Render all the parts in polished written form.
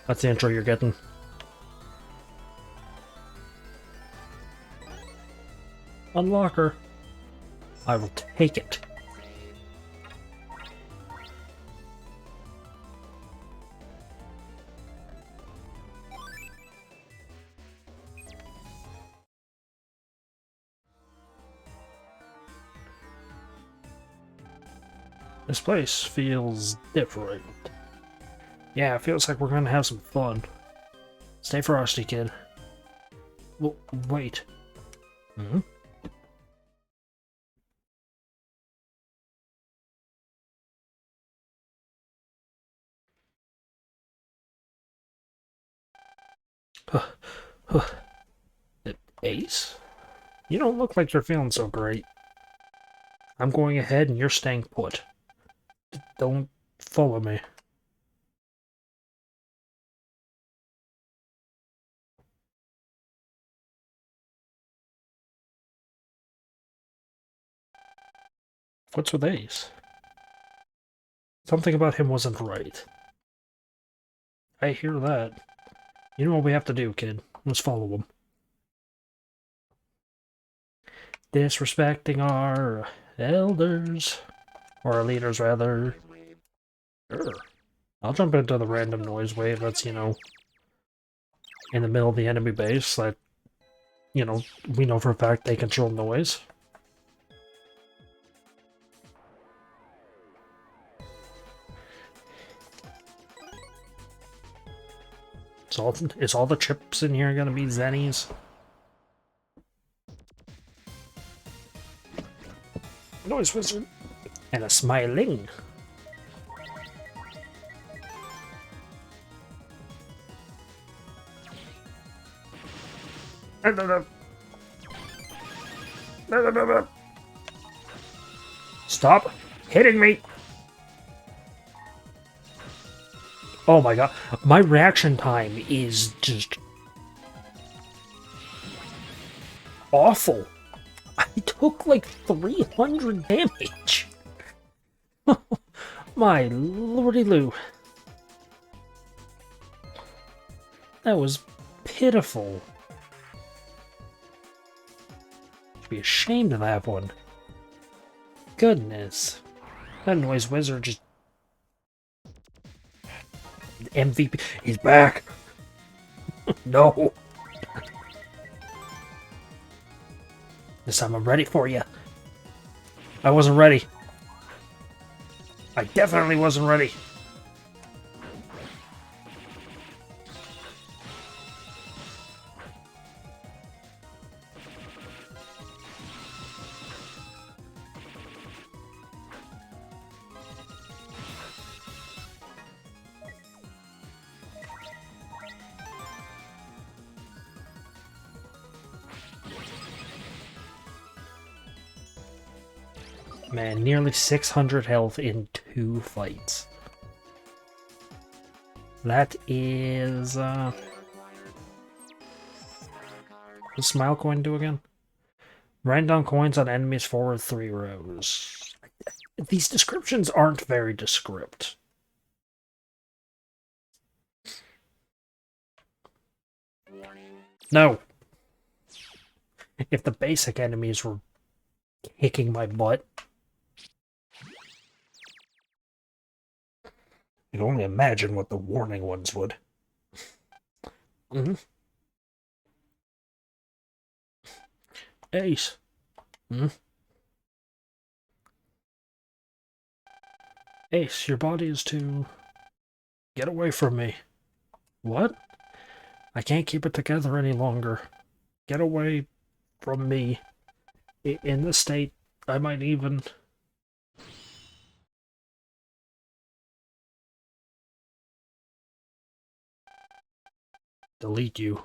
That's the intro you're getting. Unlocker. I will take it. This place feels different. Yeah, it feels like we're gonna have some fun. Stay frosty, kid. Well, wait. Hmm? Ace? You don't look like you're feeling so great. I'm going ahead and you're staying put. Don't follow me. What's with Ace? Something about him wasn't right. I hear that. You know what we have to do, kid. Let's follow him. Disrespecting our elders. Or our leaders, rather. Sure. I'll jump into the random noise wave that's, you know, in the middle of the enemy base. That, you know, we know for a fact they control noise. Is all the chips in here gonna be Zennies? Noise wizard. And a smiling. Stop hitting me! Oh my god, my reaction time is just awful. I took like 300 damage. My lordy loo. That was pitiful. Should be ashamed of that one. Goodness. That noise wizard just... MVP. He's back. No. This time I'm ready for you. I wasn't ready. I definitely wasn't ready. Man, nearly 600 health in 2 fights. That is, What's Smile Coin do again? Write down coins on enemies forward 3 rows. These descriptions aren't very descript. No! If the basic enemies were kicking my butt, I can only imagine what the warning ones would. Ace. Ace, your body is too... Get away from me. What? I can't keep it together any longer. Get away from me. In this state, I might even... delete you.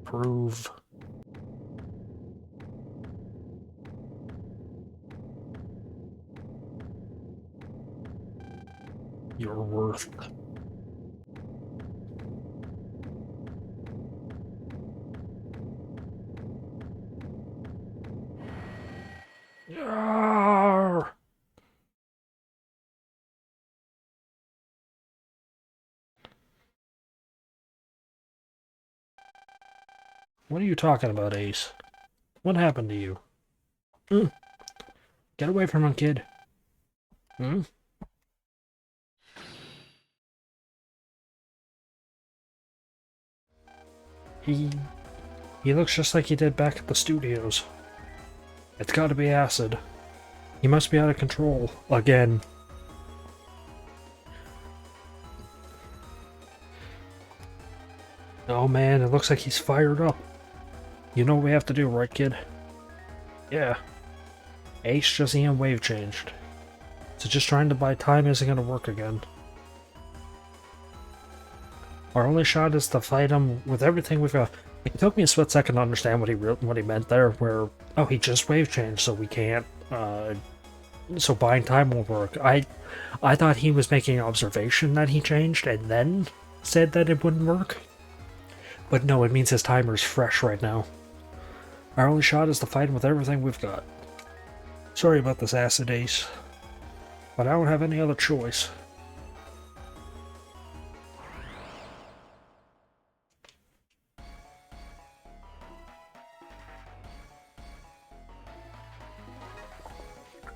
Prove your worth. Yarr! What are you talking about, Ace? What happened to you? Hmm? Get away from him, kid. Hmm? He... He looks just like he did back at the studios. It's gotta be acid. He must be out of control. Again. Oh man, it looks like he's fired up. You know what we have to do, right, kid? Yeah. Ace just EM wave changed. So just trying to buy time isn't gonna work again. Our only shot is to fight him with everything we've got. It took me a split second to understand what he meant there, where, oh, he just wave changed, so we can't, so buying time won't work. I thought he was making an observation that he changed, and then said that it wouldn't work. But no, it means his timer's fresh right now. Our only shot is to fight him with everything we've got. Sorry about this, Acid Ace, but I don't have any other choice.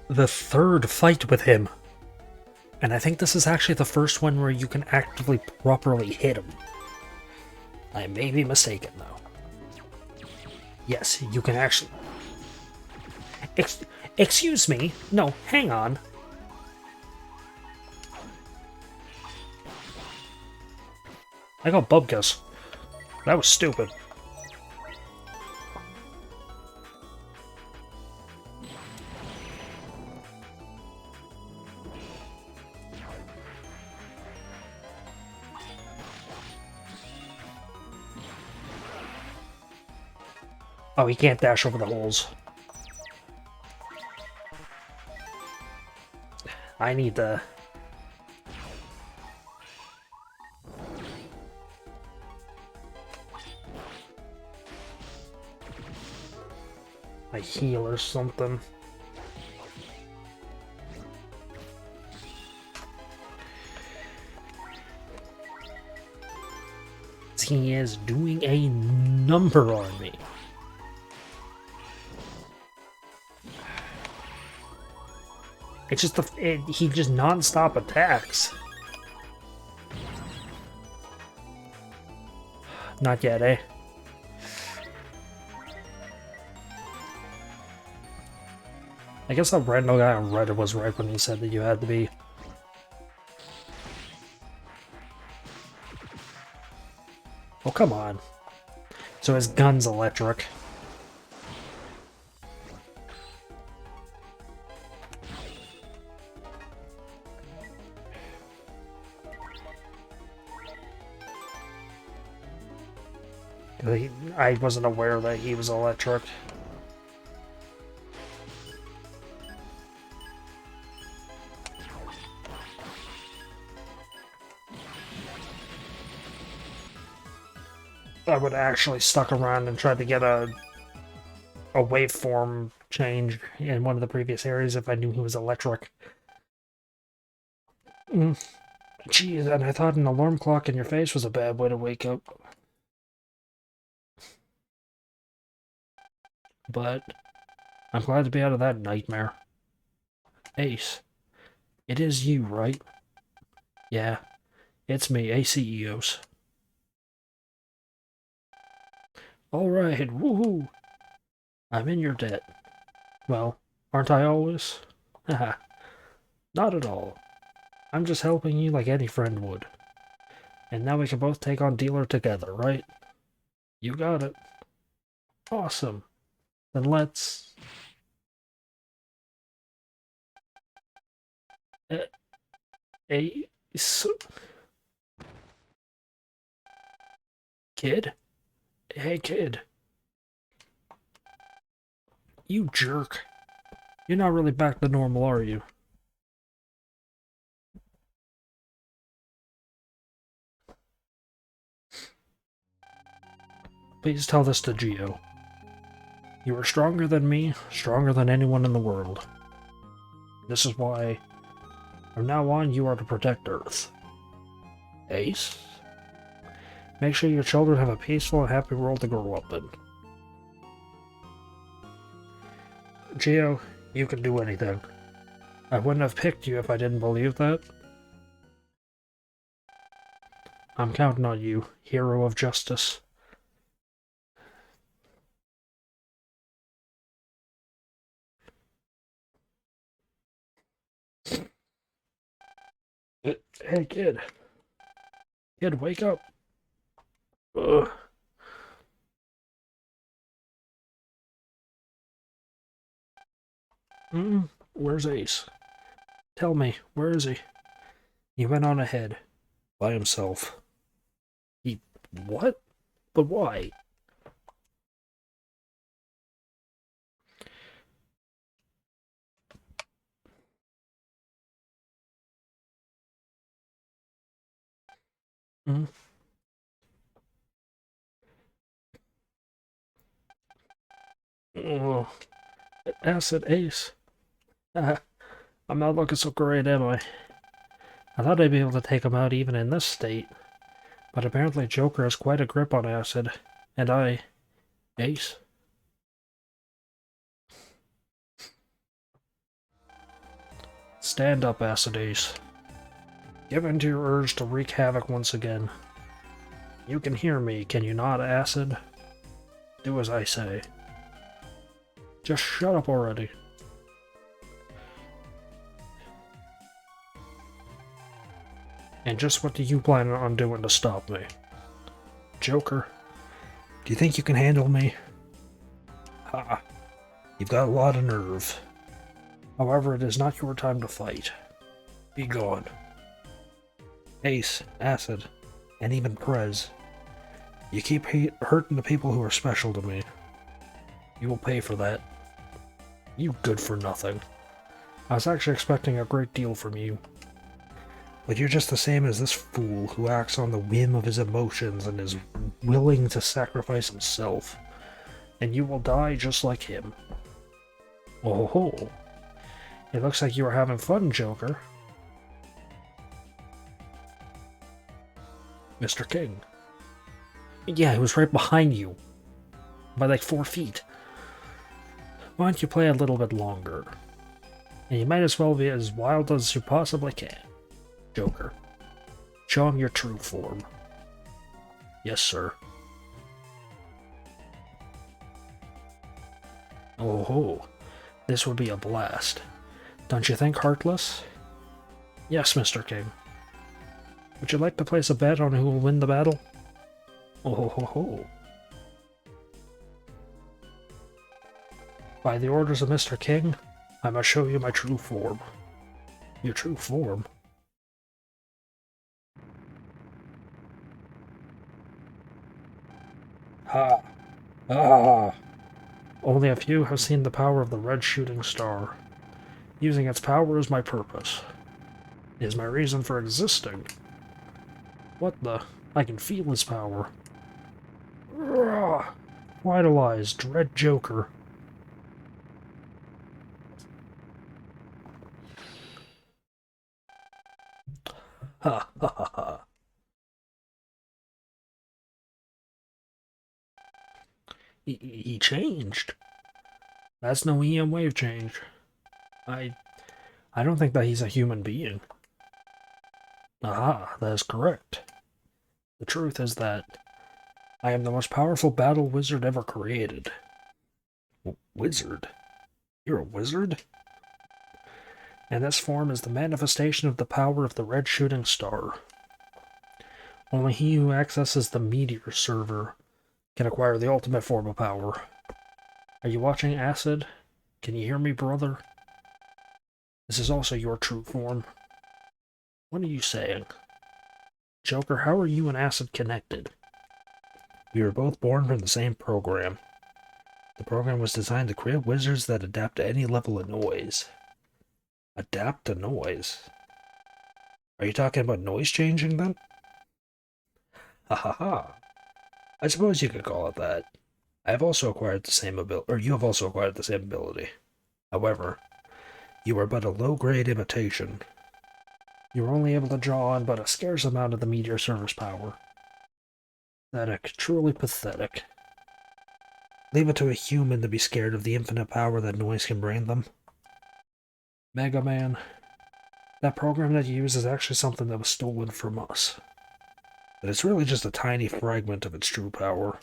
The third fight with him. And I think this is actually the first one where you can actively properly hit him. I may be mistaken, though. Yes, you can actually... Excuse me? No, hang on. I got Bubkus. That was stupid. Oh, he can't dash over the holes. I need to... I heal or something. He is doing a number on me. It's just he just non-stop attacks. Not yet, eh? I guess that random guy on Reddit was right when he said that you had to be... Oh, come on. So his gun's electric. I wasn't aware that he was electric. I would have actually stuck around and tried to get a waveform change in one of the previous areas if I knew he was electric. Jeez, and I thought an alarm clock in your face was a bad way to wake up. But I'm glad to be out of that nightmare. Ace, it is you, right? Yeah, it's me, ACEOS. Alright, woohoo! I'm in your debt. Well, aren't I always? Haha. Not at all. I'm just helping you like any friend would. And now we can both take on Dealer together, right? You got it. Awesome. Then let's... Kid? Hey, kid. You jerk. You're not really back to normal, are you? Please tell this to Geo. You are stronger than me, stronger than anyone in the world. This is why, from now on, you are to protect Earth. Ace? Make sure your children have a peaceful and happy world to grow up in. Geo, you can do anything. I wouldn't have picked you if I didn't believe that. I'm counting on you, hero of justice. Hey, kid. Kid, wake up. Ugh. Where's Ace? Tell me, where is he? He went on ahead. By himself. He... what? But why? Hmm? Oh, Acid Ace. I'm not looking so great, am I? I thought I'd be able to take him out even in this state. But apparently Joker has quite a grip on acid. And I... Ace? Stand up, Acid Ace. Give in to your urge to wreak havoc once again. You can hear me, can you not, Acid? Do as I say. Just shut up already. And just what do you plan on doing to stop me? Joker, do you think you can handle me? Ha! You've got a lot of nerve. However, it is not your time to fight. Be gone. Ace, Acid, and even Prez. You keep hurting the people who are special to me. You will pay for that. You good for nothing. I was actually expecting a great deal from you. But you're just the same as this fool who acts on the whim of his emotions and is willing to sacrifice himself. And you will die just like him. Oh ho! It looks like you are having fun, Joker. Mr. King. Yeah, he was right behind you. By like 4 feet. Why don't you play a little bit longer? And you might as well be as wild as you possibly can. Joker. Show him your true form. Yes, sir. Oh ho. This would be a blast. Don't you think, Heartless? Yes, Mr. King. Would you like to place a bet on who will win the battle? Oh ho ho ho. By the orders of Mr. King, I must show you my true form. Your true form? Ha! Ah! Only a few have seen the power of the red shooting star. Using its power is my purpose. It is my reason for existing. What the? I can feel his power. Vitalized, dread Joker. Ha ha ha ha. He changed. That's no EM wave change. I don't think that he's a human being. Aha, that is correct. The truth is that I am the most powerful battle wizard ever created. Wizard? You're a wizard? And this form is the manifestation of the power of the red shooting star. Only he who accesses the meteor server can acquire the ultimate form of power. Are you watching, Acid? Can you hear me, brother? This is also your true form. What are you saying? Joker, how are you and Acid connected? We were both born from the same program. The program was designed to create wizards that adapt to any level of noise. Adapt to noise? Are you talking about noise changing, then? Ha ha ha. I suppose you could call it that. I have also acquired the same ability, or you have also acquired the same ability. However, you are but a low-grade imitation. You are only able to draw on but a scarce amount of the meteor service power. Pathetic, truly pathetic. Leave it to a human to be scared of the infinite power that noise can bring them. Megaman, that program that you use is actually something that was stolen from us. But it's really just a tiny fragment of its true power.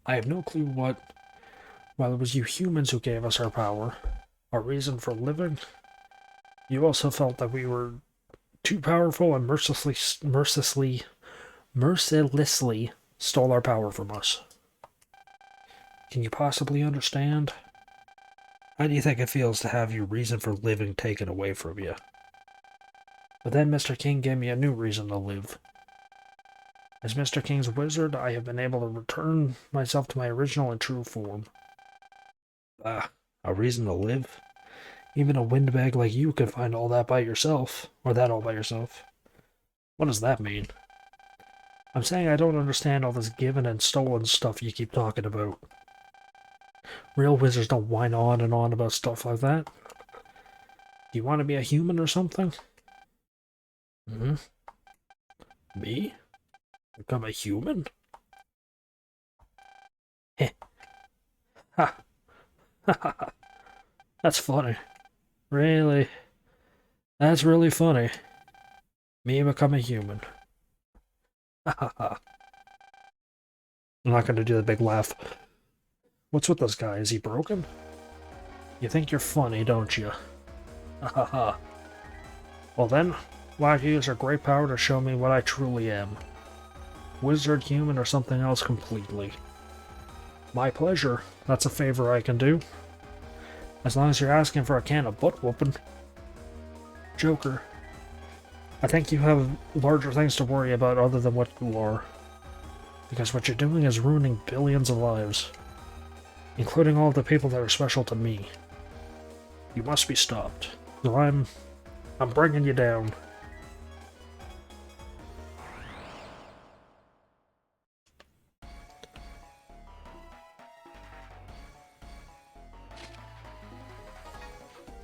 I have no clue while it was you humans who gave us our power, our reason for living, you also felt that we were too powerful and mercilessly stole our power from us. Can you possibly understand? How do you think it feels to have your reason for living taken away from you? But then Mr. King gave me a new reason to live. As Mr. King's wizard, I have been able to return myself to my original and true form. Ah, a reason to live? Even a windbag like you could find all that by yourself, or that all by yourself. What does that mean? I'm saying I don't understand all this given and stolen stuff you keep talking about. Real wizards don't whine on and on about stuff like that. Do you want to be a human or something? Hmm? Me? Become a human? Heh. Ha. Ha ha ha. That's funny. Really? That's really funny. Me become a human. Ha ha ha. I'm not gonna do the big laugh. What's with this guy? Is he broken? You think you're funny, don't you? Ha ha ha. Well then, why don't you use your great power to show me what I truly am? Wizard, human, or something else completely? My pleasure. That's a favor I can do. As long as you're asking for a can of butt whooping. Joker, I think you have larger things to worry about other than what you are. Because what you're doing is ruining billions of lives. Including all of the people that are special to me. You must be stopped. So I'm bringing you down.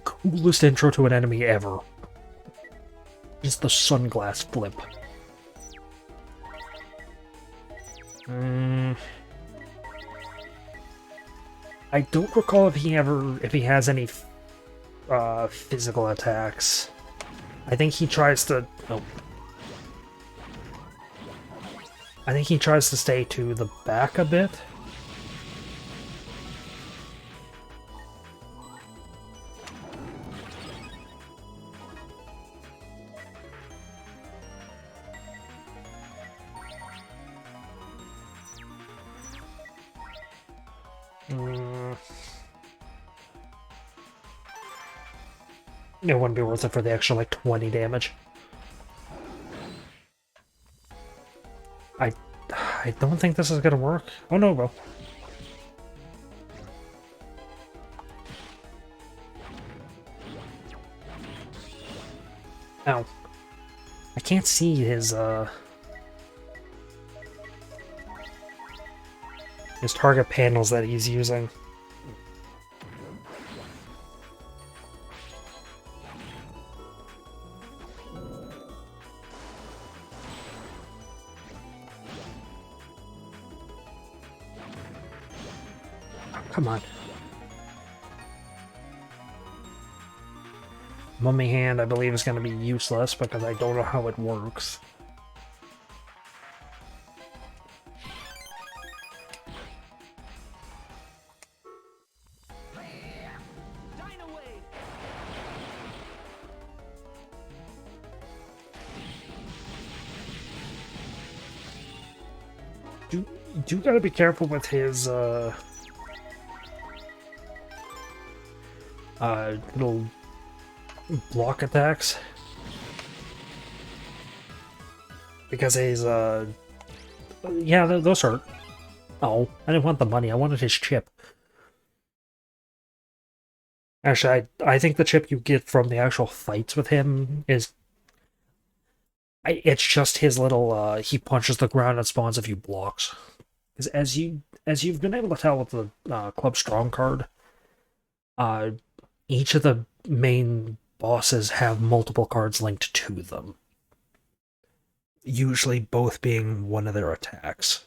Coolest intro to an enemy ever. Just the sunglass flip. I don't recall if he has any physical attacks. I think he tries to. Oh. I think he tries to stay to the back a bit. It wouldn't be worth it for the extra, like, 20 damage. I don't think this is gonna work. Oh no, bro. Ow. I can't see his target panels that he's using. Come on. Mummy Hand, I believe, is going to be useless because I don't know how it works. You gotta be careful with his little block attacks, because he's yeah, those hurt. Oh, I didn't want the money, I wanted his chip. Actually, I think the chip you get from the actual fights with him is it's just his little he punches the ground and spawns a few blocks. Because as you've been able to tell with the Club Strong card, uh, each of the main bosses have multiple cards linked to them. Usually both being one of their attacks.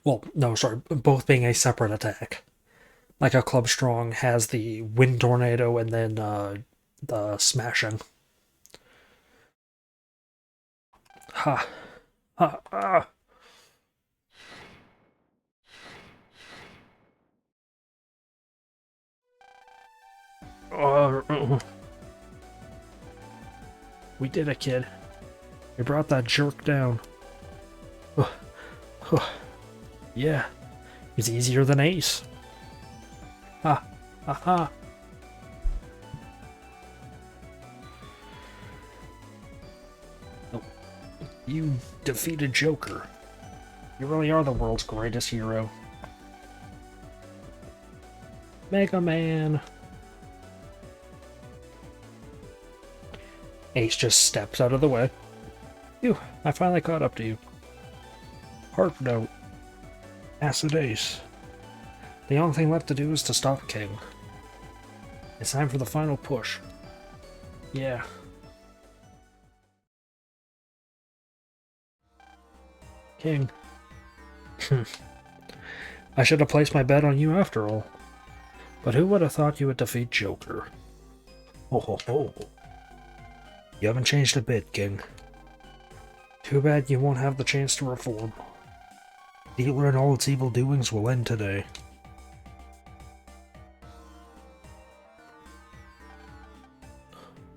Well, no, sorry, both being a separate attack. Like a Club Strong has the Wind Tornado and then the Smashing. Ha! Ha! Ah! We did it, kid. We brought that jerk down. Yeah, he's easier than Ace. Ha! Ha ha! Oh, you defeated Joker. You really are the world's greatest hero. Megaman! Ace just steps out of the way. Phew, I finally caught up to you. Heart Note. Acid Ace. The only thing left to do is to stop King. It's time for the final push. Yeah. King. I should have placed my bet on you after all. But who would have thought you would defeat Joker? Ho ho ho. You haven't changed a bit, King. Too bad you won't have the chance to reform. Dealer and all its evil doings will end today.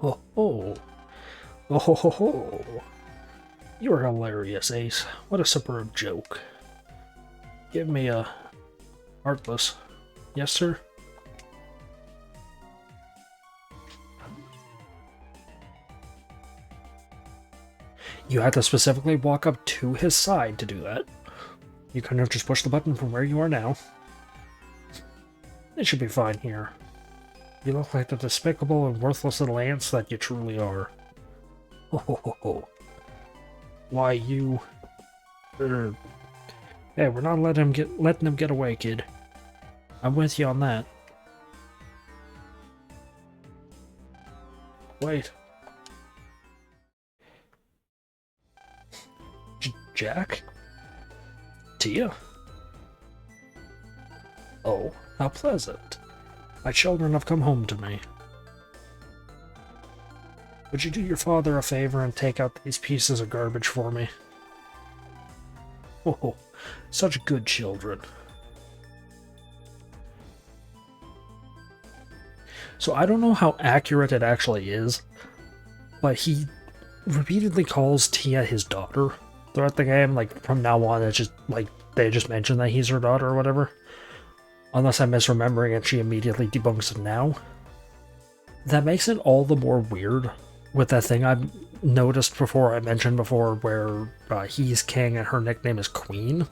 Oh ho. Oh ho ho ho. You're hilarious, Ace. What a superb joke. Give me a... Heartless. Yes, sir? You had to specifically walk up to his side to do that. You couldn't have just pushed the button from where you are now. It should be fine here. You look like the despicable and worthless little ants that you truly are. Ho ho ho ho. Why, you... Hey, we're not letting him get away, kid. I'm with you on that. Wait. Jack? Tia? Oh, how pleasant. My children have come home to me. Would you do your father a favor and take out these pieces of garbage for me? Oh, such good children. So I don't know how accurate it actually is, but he repeatedly calls Tia his daughter throughout the game. Like, from now on, it's just, like, they just mention that he's her daughter or whatever. Unless I'm misremembering and she immediately debunks it now. That makes it all the more weird with that thing I've noticed before, I mentioned before, where he's king and her nickname is Queen.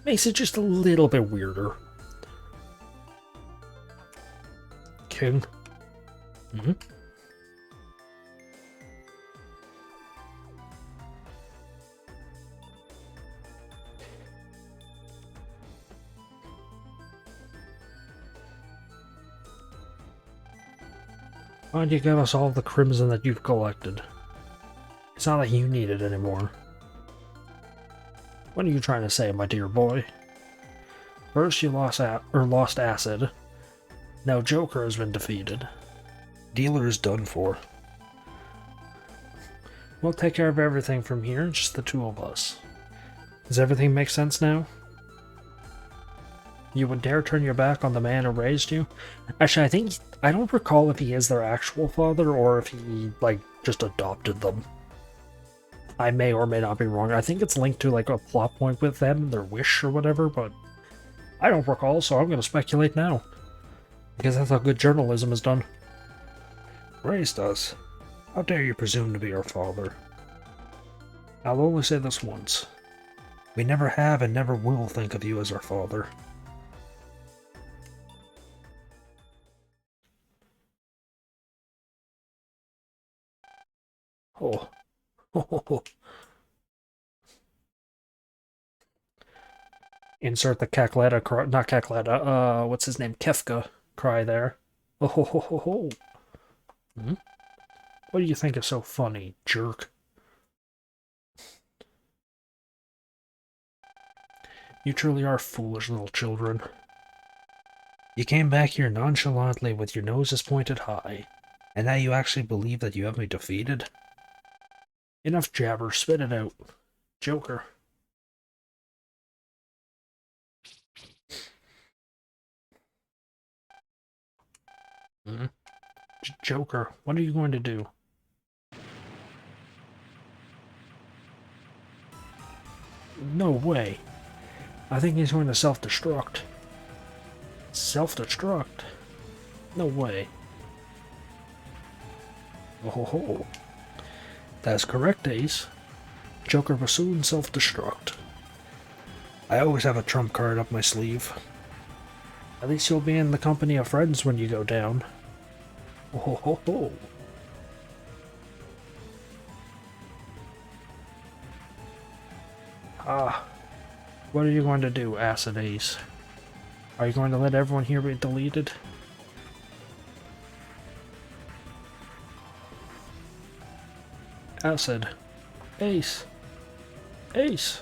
Makes it just a little bit weirder. King? Mm-hmm. Why don't you give us all the crimson that you've collected? It's not like you need it anymore. What are you trying to say, my dear boy? First you lost acid. Now Joker has been defeated. Dealer is done for. We'll take care of everything from here, just the two of us. Does everything make sense now? You would dare turn your back on the man who raised you? Actually, I don't recall if he is their actual father or if he, like, just adopted them. I may or may not be wrong. I think it's linked to, like, a plot point with them, their wish or whatever, but I don't recall, so I'm going to speculate now. Because that's how good journalism is done. Raised us? How dare you presume to be our father? I'll only say this once. We never have and never will think of you as our father. Oh. Insert the Cacletta cry, not Cacletta, what's his name? Kefka cry there. Oh ho ho ho ho. Hmm? What do you think is so funny, jerk? You truly are foolish little children. You came back here nonchalantly with your noses pointed high, and now you actually believe that you have me defeated? Enough jabber, spit it out. Joker. Hmm? Joker, what are you going to do? No way. I think he's going to self-destruct. Self-destruct? No way. Oh ho ho. That's correct, Ace. Joker will soon self-destruct. I always have a trump card up my sleeve. At least you'll be in the company of friends when you go down. Oh ho ho ho. Ah. What are you going to do, Acid Ace? Are you going to let everyone here be deleted? Acid. Ace. Ace.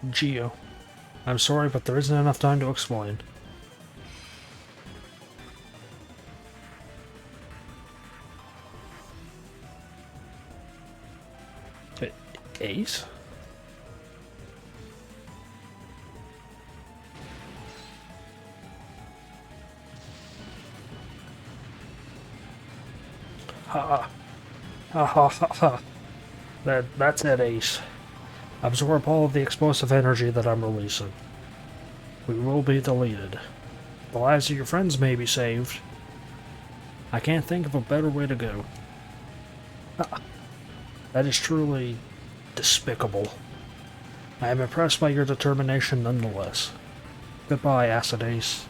Geo. I'm sorry, but there isn't enough time to explain. Ace? Ha ha ha ha ha. That's it, Ace. Absorb all of the explosive energy that I'm releasing. We will be deleted. The lives of your friends may be saved. I can't think of a better way to go. That is truly despicable. I am impressed by your determination nonetheless. Goodbye, Acid Ace.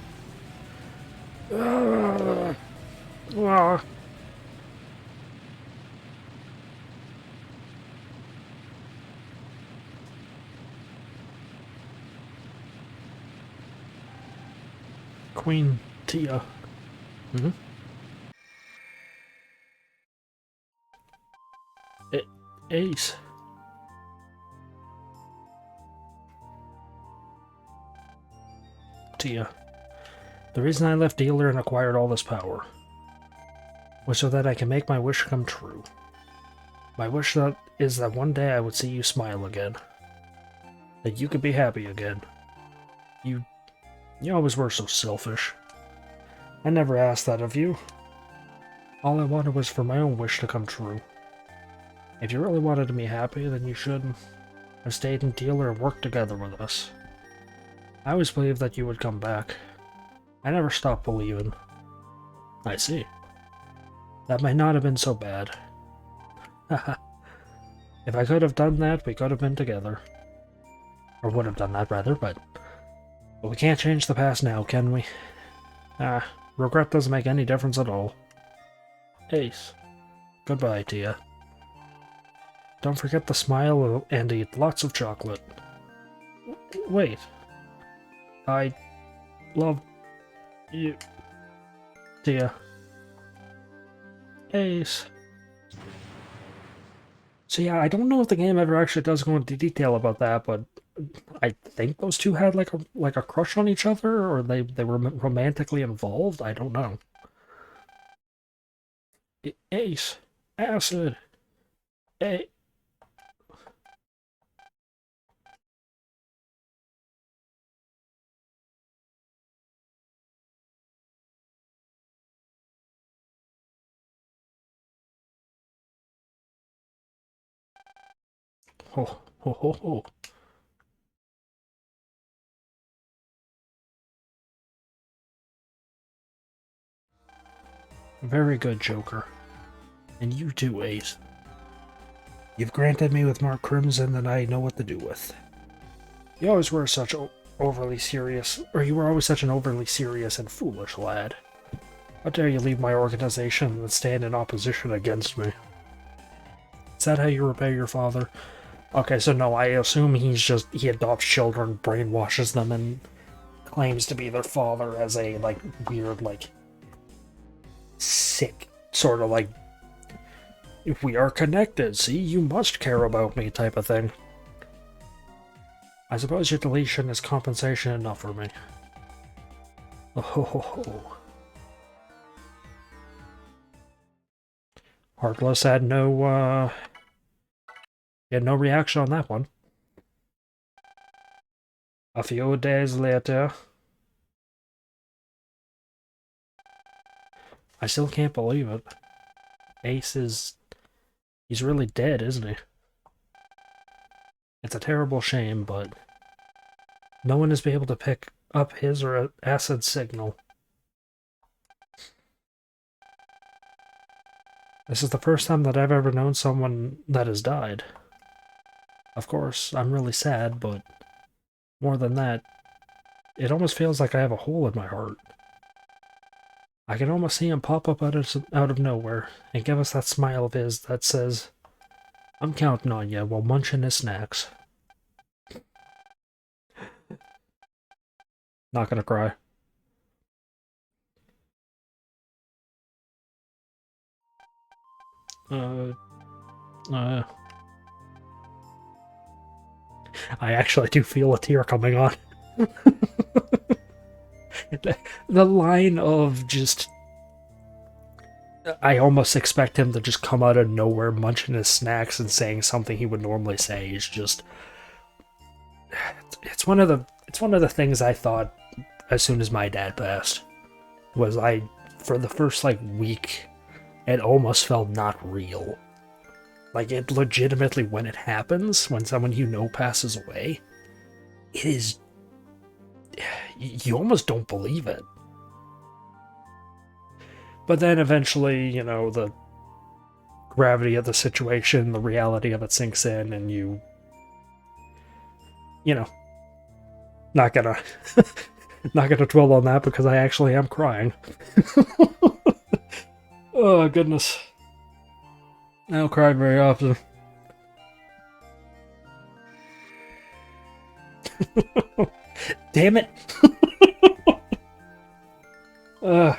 Queen Tia. Mm-hmm. Ace. Tia. The reason I left Dealer and acquired all this power was so that I can make my wish come true. My wish is that one day I would see you smile again. That you could be happy again. You always were so selfish. I never asked that of you. All I wanted was for my own wish to come true. If you really wanted to be happy, then you should have stayed in Dealer and worked together with us. I always believed that you would come back. I never stopped believing. I see. That might not have been so bad. Haha. If I could have done that, we could have been together. Or would have done that, rather, but we can't change the past now, can we? Regret doesn't make any difference at all. Ace. Goodbye, Tia. Don't forget to smile and eat lots of chocolate. Wait. I love you, Tia. Ace. So yeah, I don't know if the game ever actually does go into detail about that, but I think those two had like a crush on each other, or they were romantically involved. I don't know. Ace, Acid, A. Ho ho ho ho. Very good, Joker. And you too, Ace. You've granted me with more crimson than I know what to do with. You always were such overly serious, or you were always such an overly serious and foolish lad. How dare you leave my organization and stand in opposition against me? Is that how you repay your father? Okay, so no, I assume he adopts children, brainwashes them, and claims to be their father as a, like, weird, like, sick, sort of like, if we are connected, see, you must care about me type of thing. I suppose your deletion is compensation enough for me. Oh ho ho ho. Heartless had no, he had no reaction on that one. A few days later... I still can't believe it. Ace is... he's really dead, isn't he? It's a terrible shame, but... no one has been able to pick up his or Acid's signal. This is the first time that I've ever known someone that has died. Of course, I'm really sad, but... more than that, it almost feels like I have a hole in my heart. I can almost see him pop up out of nowhere and give us that smile of his that says, I'm counting on you while munching his snacks. Not gonna cry. I actually do feel a tear coming on. The line of just... I almost expect him to just come out of nowhere munching his snacks and saying something he would normally say is just... It's one of the things I thought as soon as my dad passed. Was for the first, like, week, it almost felt not real. Like, it legitimately, when it happens, when someone you know passes away, it is... you almost don't believe it. But then eventually, you know, the gravity of the situation, the reality of it sinks in, and you know, not gonna dwell on that because I actually am crying. Oh, goodness. I don't cry very often. Damn it! I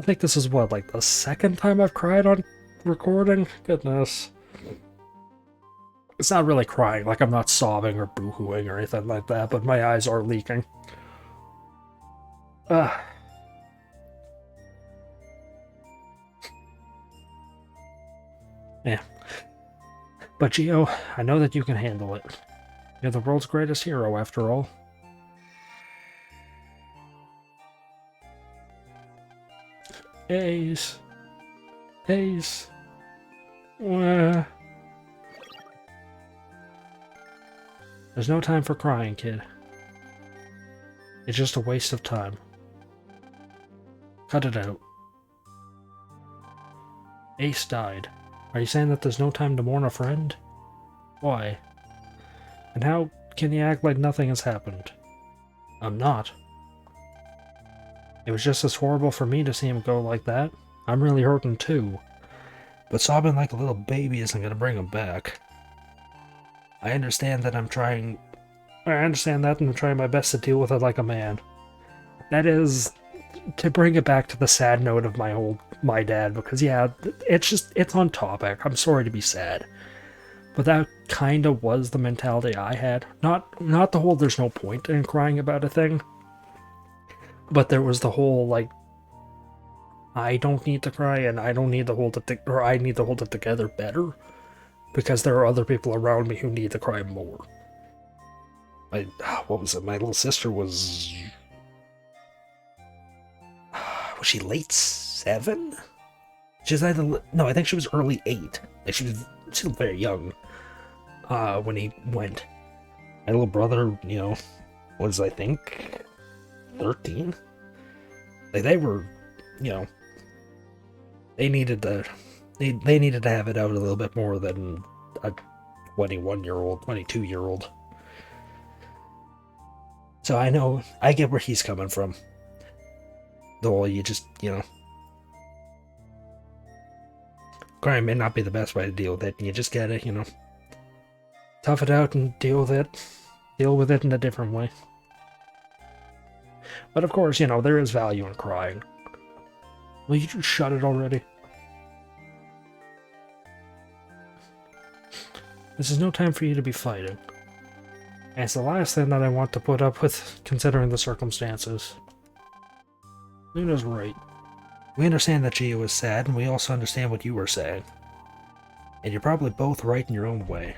think this is what, like the second time I've cried on recording? Goodness. It's not really crying, like I'm not sobbing or boo-hooing or anything like that, but my eyes are leaking. Yeah. But Gio, I know that you can handle it. You're the world's greatest hero, after all. Ace. Ace. There's no time for crying, kid. It's just a waste of time. Cut it out. Ace died. Are you saying that there's no time to mourn a friend? Why? And how can you act like nothing has happened? I'm not. It was just as horrible for me to see him go like that. I'm really hurting too. But sobbing like a little baby isn't going to bring him back. I understand that and I'm trying my best to deal with it like a man. That is, to bring it back to the sad note of my dad, because yeah, it's on topic. I'm sorry to be sad. But that kind of was the mentality I had. Not the whole there's no point in crying about a thing. But there was the whole, like, I don't need to cry and I don't need to hold it, or I need to hold it together better. Because there are other people around me who need to cry more. What was it? My little sister was she late 7? She was either... No, I think she was early 8. Like, she was still very young when he went. My little brother, you know, was, I think, 13. Like, they were, you know, they needed to have it out a little bit more than a 21-year-old, 22-year-old. So I get where he's coming from. The whole, you just, you know. Crime may not be the best way to deal with it, and you just gotta, you know, tough it out and deal with it. Deal with it in a different way. But of course, you know, there is value in crying. Will you just shut it already? This is no time for you to be fighting. And it's the last thing that I want to put up with, considering the circumstances. Luna's right. We understand that Gio is sad, and we also understand what you were saying. And you're probably both right in your own way.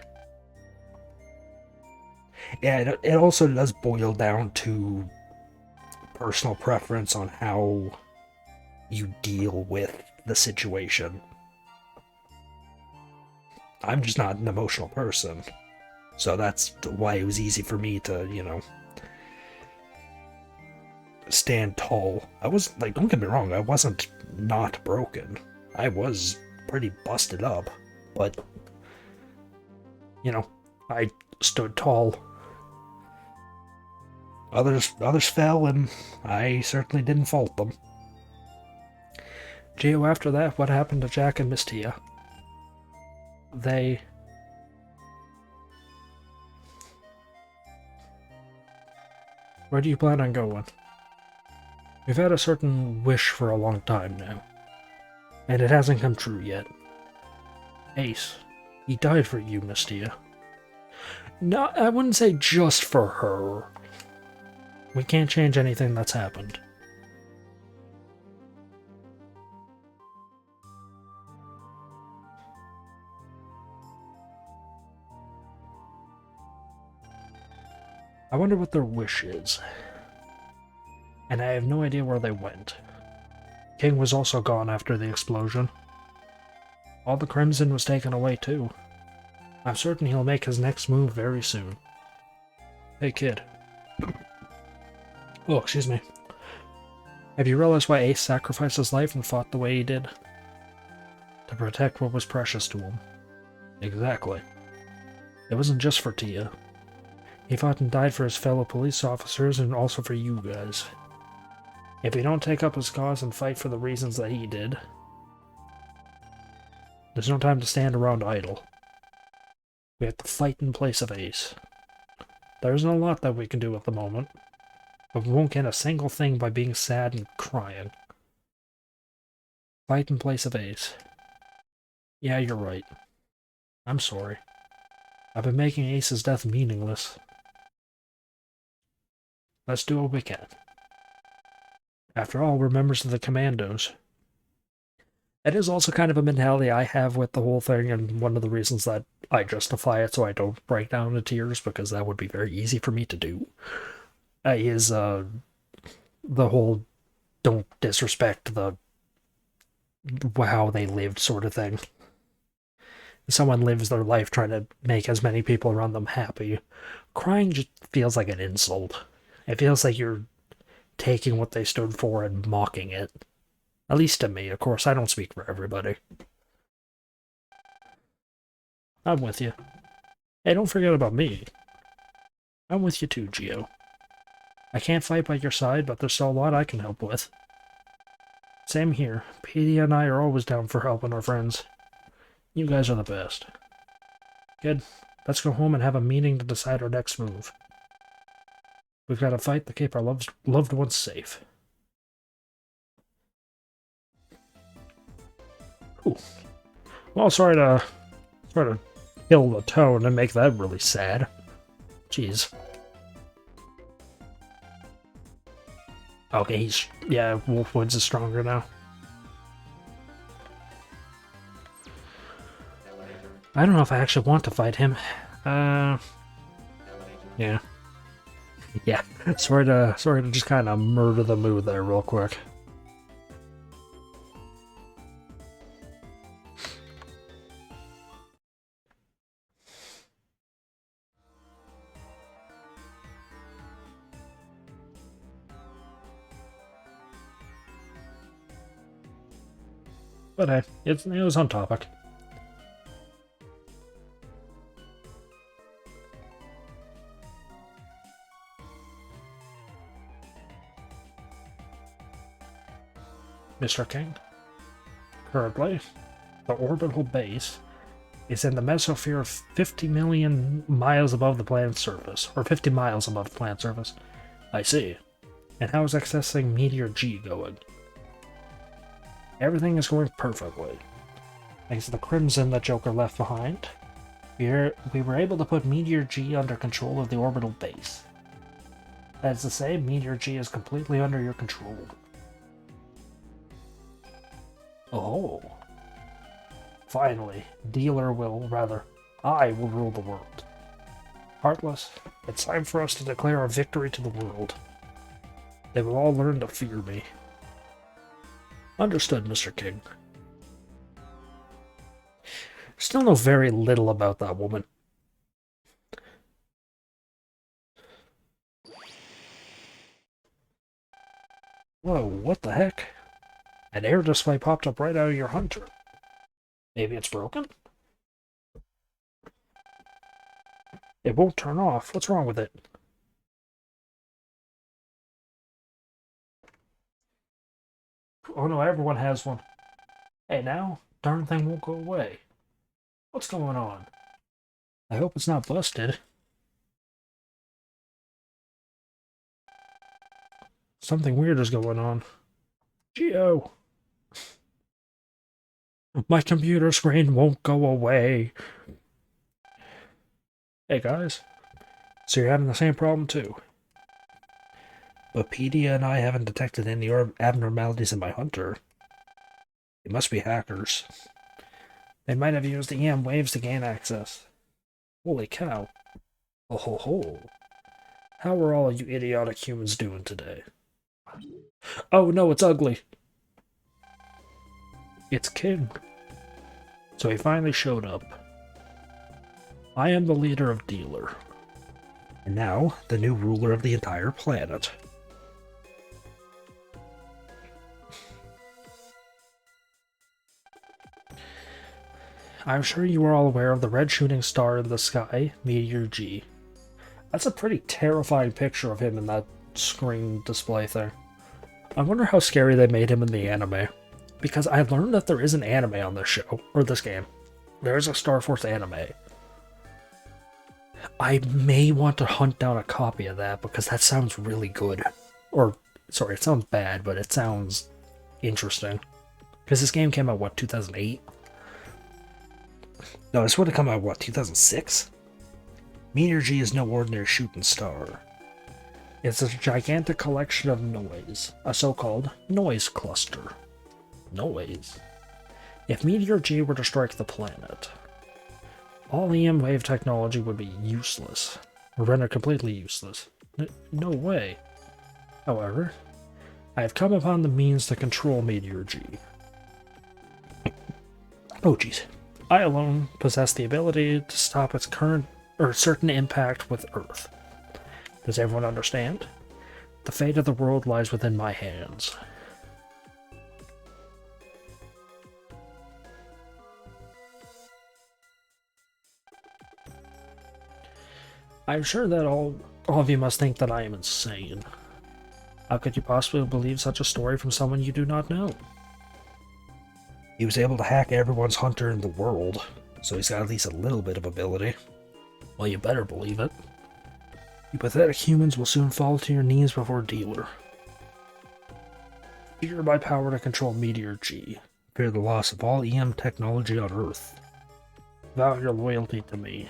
Yeah, it also does boil down to personal preference on how you deal with the situation. I'm just not an emotional person. So that's why it was easy for me to, you know, stand tall. I was, like, don't get me wrong, I wasn't not broken. I was pretty busted up. But, you know, I stood tall. Others fell, and I certainly didn't fault them. Gio, after that, what happened to Jack and Miss Tia? They... Where do you plan on going? We've had a certain wish for a long time now, and it hasn't come true yet. Ace, he died for you, Miss Tia. No, I wouldn't say just for her. We can't change anything that's happened. I wonder what their wish is. And I have no idea where they went. King was also gone after the explosion. All the Crimson was taken away too. I'm certain he'll make his next move very soon. Hey kid. Oh, excuse me. Have you realized why Ace sacrificed his life and fought the way he did? To protect what was precious to him. Exactly. It wasn't just for Tia. He fought and died for his fellow police officers and also for you guys. If we don't take up his cause and fight for the reasons that he did, there's no time to stand around idle. We have to fight in place of Ace. There isn't a lot that we can do at the moment, but we won't get a single thing by being sad and crying. Fight in place of Ace. Yeah, you're right. I'm sorry. I've been making Ace's death meaningless. Let's do what we can. After all, we're members of the Commandos. It is also kind of a mentality I have with the whole thing, and one of the reasons that I justify it so I don't break down into tears, because that would be very easy for me to do, is the whole don't disrespect the how they lived sort of thing. Someone lives their life trying to make as many people around them happy. Crying just feels like an insult. It feels like you're taking what they stood for and mocking it. At least to me, of course, I don't speak for everybody. I'm with you. Hey, don't forget about me. I'm with you too, Gio. I can't fight by your side, but there's still a lot I can help with. Same here. Petey and I are always down for helping our friends. You guys are the best. Kid, let's go home and have a meeting to decide our next move. We've got to fight to keep our loved ones safe. Ooh. Well, sorry to kill the tone and make that really sad. Jeez. Okay, yeah, Wolfwoods is stronger now. I don't know if I actually want to fight him. Yeah. Yeah, sorry to just kind of murder the mood there real quick. But hey, it was on topic. Mr. King, currently, the orbital base is in the mesosphere 50 million miles above the planet's surface, or 50 miles above the planet's surface. I see. And how is accessing Meteor G going? Everything is going perfectly. Thanks to the crimson that Joker left behind, we were able to put Meteor G under control of the orbital base. That is to say, Meteor G is completely under your control. Oh. Finally, I will rule the world. Heartless, it's time for us to declare a victory to the world. They will all learn to fear me. Understood, Mr. King. Still know very little about that woman. Whoa, what the heck? An air display popped up right out of your hunter. Maybe it's broken? It won't turn off. What's wrong with it? Oh no, everyone has one. Hey now, darn thing won't go away. What's going on? I hope it's not busted. Something weird is going on. Geo! My computer screen won't go away. Hey guys, so you're having the same problem too. But Pedia and I haven't detected any abnormalities in my hunter. It must be hackers. They might have used the EM waves to gain access. Holy cow. Oh ho ho. How are all you idiotic humans doing today? Oh no, it's ugly. It's King. So he finally showed up. I am the leader of Dealer. And now, the new ruler of the entire planet. I'm sure you are all aware of the red shooting star in the sky, Meteor G. That's a pretty terrifying picture of him in that screen display thing. I wonder how scary they made him in the anime. Because I learned that there is an anime on this show, or this game. There is a Star Force anime. I may want to hunt down a copy of that because that sounds really good. Or, sorry, it sounds bad, but it sounds interesting. Because this game came out, what, 2008? No, this would have come out, what, 2006? Meteor G is no ordinary shooting star. It's a gigantic collection of noise, a so-called noise cluster. Noise? If Meteor G were to strike the planet, all EM wave technology would be useless, or rendered completely useless. No way. However, I have come upon the means to control Meteor G. Oh jeez. I alone possess the ability to stop its current or certain impact with Earth. Does everyone understand? The fate of the world lies within my hands. I'm sure that all of you must think that I am insane. How could you possibly believe such a story from someone you do not know? He was able to hack everyone's hunter in the world, so he's got at least a little bit of ability. Well, you better believe it. You pathetic humans will soon fall to your knees before Dealer. Fear my power to control Meteor G. Fear the loss of all EM technology on Earth. Vow your loyalty to me.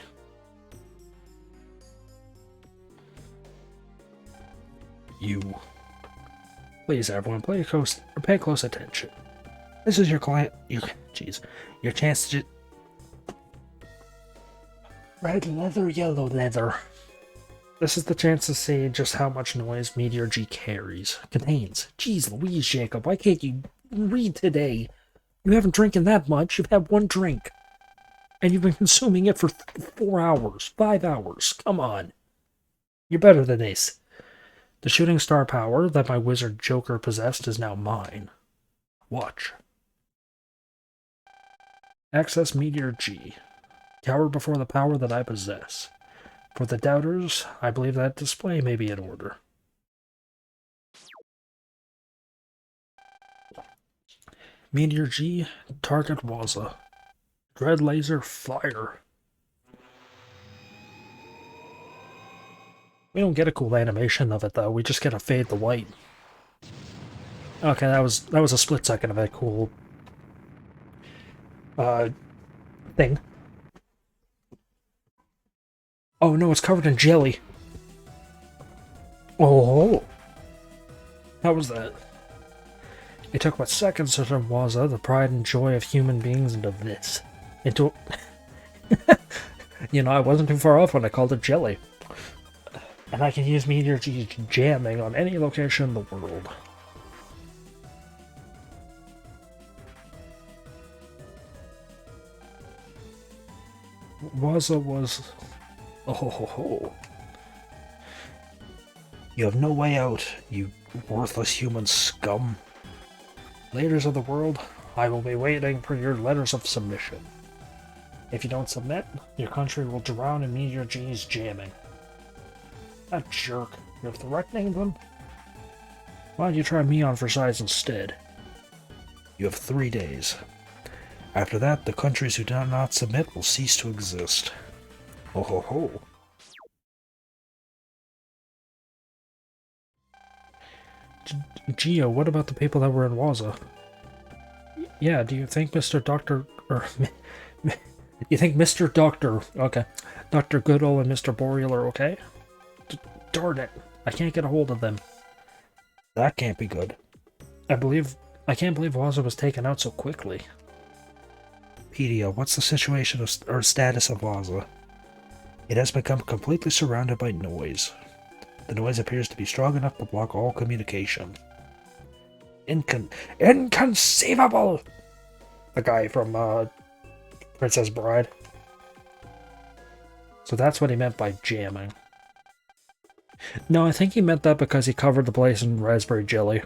You. Please, everyone, pay close attention. This is your chance to red leather, yellow leather. This is the chance to see just how much noise Meteor G contains. Jeez Louise, Jacob, why can't you read today? You haven't drinking that much, you've had one drink. And you've been consuming it for 4 hours, 5 hours, come on. You're better than this. The shooting star power that my wizard Joker possessed is now mine. Watch. Access Meteor G. Cower before the power that I possess. For the doubters, I believe that display may be in order. Meteor G, target Waza. Dread laser fire. We don't get a cool animation of it though, we just get a fade to white. Okay, that was a split second of a cool thing. Oh no, it's covered in jelly. Oh, how was that? It took but seconds to turn Waza, the pride and joy of human beings, into this. Into... You know, I wasn't too far off when I called it jelly. And I can use Meteor G's jamming on any location in the world. Waza was... Oh ho ho ho. You have no way out, you worthless human scum. Leaders of the world, I will be waiting for your letters of submission. If you don't submit, your country will drown in Meteor G's jamming. That jerk, you're threatening them? Why don't you try me on for size instead? You have 3 days. After that, the countries who do not submit will cease to exist. Ho ho ho. Geo, what about the people that were in Waza? Yeah, do you think Mr. Doctor... you think Mr. Doctor... Okay. Dr. Goodall and Mr. Boreal are okay? Darn it. I can't get a hold of them. That can't be good. I can't believe Waza was taken out so quickly. Pedia, what's the situation or status of Waza? It has become completely surrounded by noise. The noise appears to be strong enough to block all communication. Inconceivable! The guy from, Princess Bride. So that's what he meant by jamming. No, I think he meant that because he covered the place in raspberry jelly.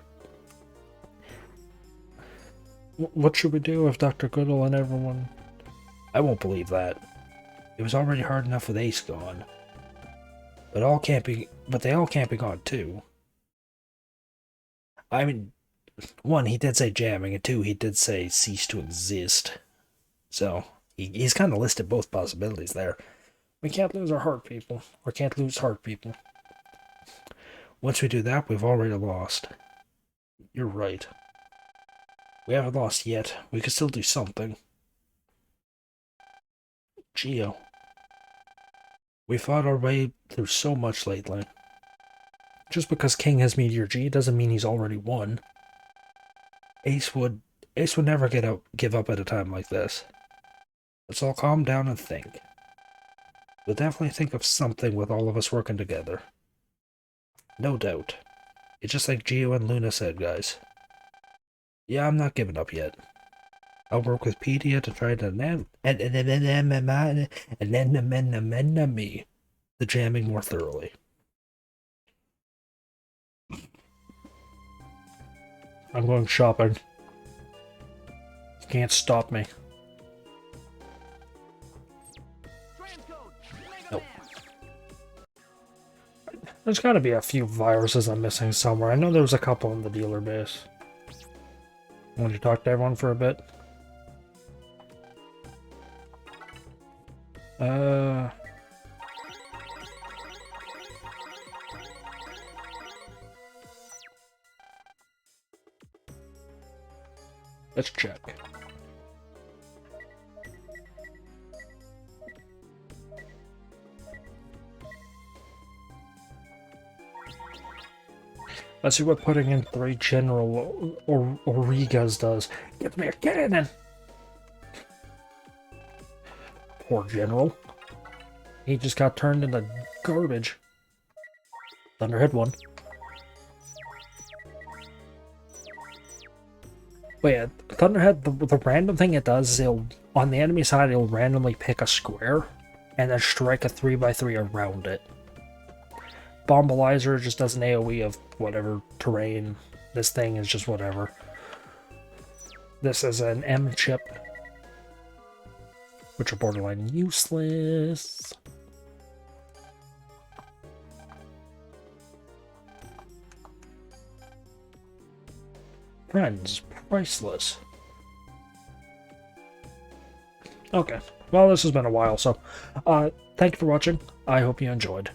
What should we do if Dr. Goodall and everyone... I won't believe that. It was already hard enough with Ace gone. But they all can't be gone too. I mean, 1, he did say jamming, and 2, he did say cease to exist. So, he's kind of listed both possibilities there. We can't lose our heart, people. Or can't lose heart, people. Once we do that, we've already lost. You're right. We haven't lost yet. We can still do something. Geo. We fought our way through so much lately. Just because King has Meteor G doesn't mean he's already won. Ace would never give up at a time like this. Let's all calm down and think. We'll definitely think of something with all of us working together. No doubt. It's just like Geo and Luna said, guys. Yeah, I'm not giving up yet. I'll work with Pedia to try to me the jamming more thoroughly. I'm going shopping. You can't stop me. Nope. There's gotta be a few viruses I'm missing somewhere. I know there was a couple in the dealer base. Want you to talk to everyone for a bit? Let's check. Let's see what putting in 3 General or Origas does. Give me a cannon! Poor General. He just got turned into garbage. Thunderhead 1. But yeah, Thunderhead, the random thing it does is on the enemy side, it'll randomly pick a square and then strike a 3x3 around it. Bombalizer just does an AoE of whatever terrain. This thing is just whatever. This is an M chip, which are borderline useless. Friends, priceless. Okay. Well, this has been a while, so thank you for watching. I hope you enjoyed.